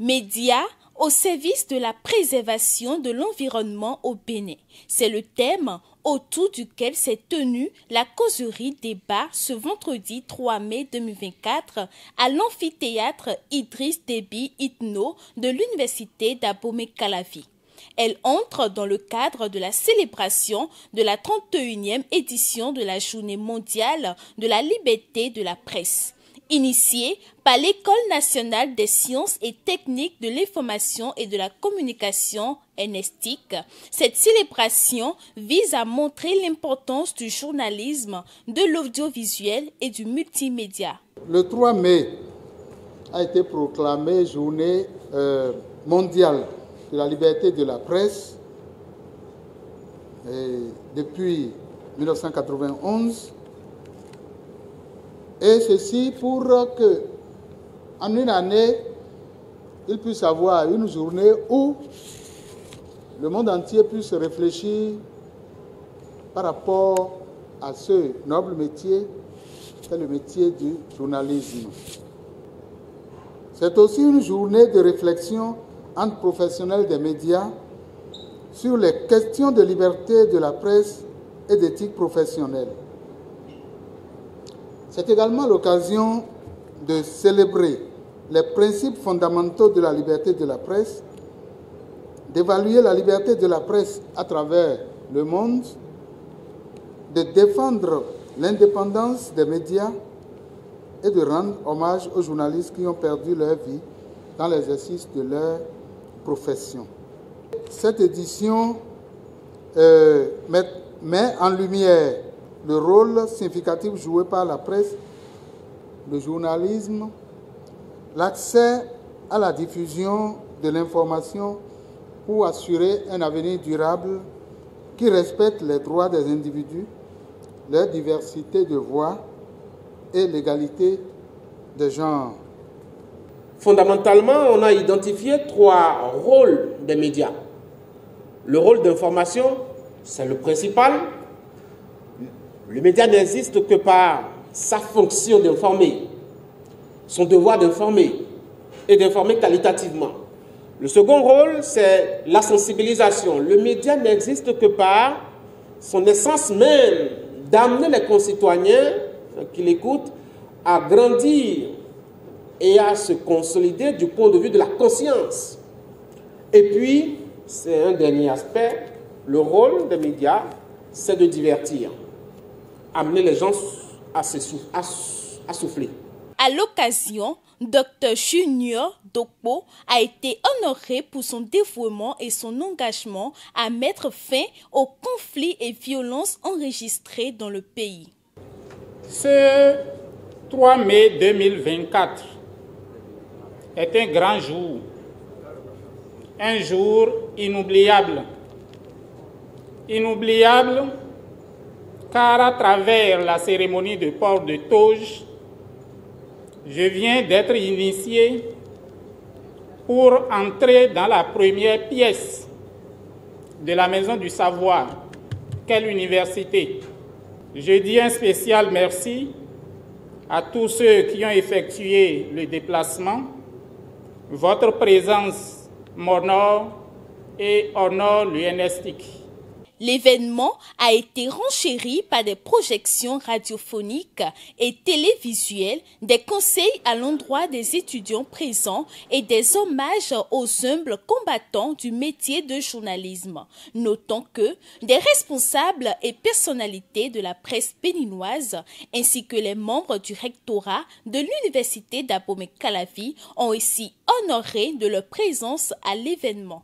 Médias au service de la préservation de l'environnement au Bénin. C'est le thème autour duquel s'est tenue la causerie débat ce vendredi 3 mai 2024 à l'amphithéâtre Idriss Déby Itno de l'université d'Abomey-Calavi. Elle entre dans le cadre de la célébration de la 31e édition de la Journée mondiale de la liberté de la presse. Initiée par l'École nationale des sciences et techniques de l'information et de la communication ENESTIC, cette célébration vise à montrer l'importance du journalisme, de l'audiovisuel et du multimédia. Le 3 mai a été proclamée journée mondiale de la liberté de la presse depuis 1991. Et ceci pour que, en une année, il puisse avoir une journée où le monde entier puisse réfléchir par rapport à ce noble métier qu'est le métier du journalisme. C'est aussi une journée de réflexion entre professionnels des médias sur les questions de liberté de la presse et d'éthique professionnelle. C'est également l'occasion de célébrer les principes fondamentaux de la liberté de la presse, d'évaluer la liberté de la presse à travers le monde, de défendre l'indépendance des médias et de rendre hommage aux journalistes qui ont perdu leur vie dans l'exercice de leur profession. Cette édition met en lumière le rôle significatif joué par la presse, le journalisme, l'accès à la diffusion de l'information pour assurer un avenir durable qui respecte les droits des individus, leur diversité de voix et l'égalité des genres. Fondamentalement, on a identifié 3 rôles des médias. Le rôle d'information, c'est le principal. Le média n'existe que par sa fonction d'informer, son devoir d'informer et d'informer qualitativement. Le second rôle, c'est la sensibilisation. Le média n'existe que par son essence même d'amener les concitoyens qui l'écoutent à grandir et à se consolider du point de vue de la conscience. Et puis, c'est un dernier aspect, le rôle des médias, c'est de divertir. Amener les gens à souffler. À l'occasion, Dr Junior Dokpo a été honoré pour son dévouement et son engagement à mettre fin aux conflits et violences enregistrés dans le pays. Ce 3 mai 2024 est un grand jour, un jour inoubliable. Inoubliable car à travers la cérémonie de port de toge, je viens d'être initié pour entrer dans la première pièce de la Maison du Savoir, qu'est l'université. Je dis un spécial merci à tous ceux qui ont effectué le déplacement. Votre présence m'honore et honore l'UNESTIC. L'événement a été renchéri par des projections radiophoniques et télévisuelles, des conseils à l'endroit des étudiants présents et des hommages aux humbles combattants du métier de journalisme. Notons que des responsables et personnalités de la presse béninoise ainsi que les membres du rectorat de l'université d'Abomey-Calavi ont aussi honoré de leur présence à l'événement.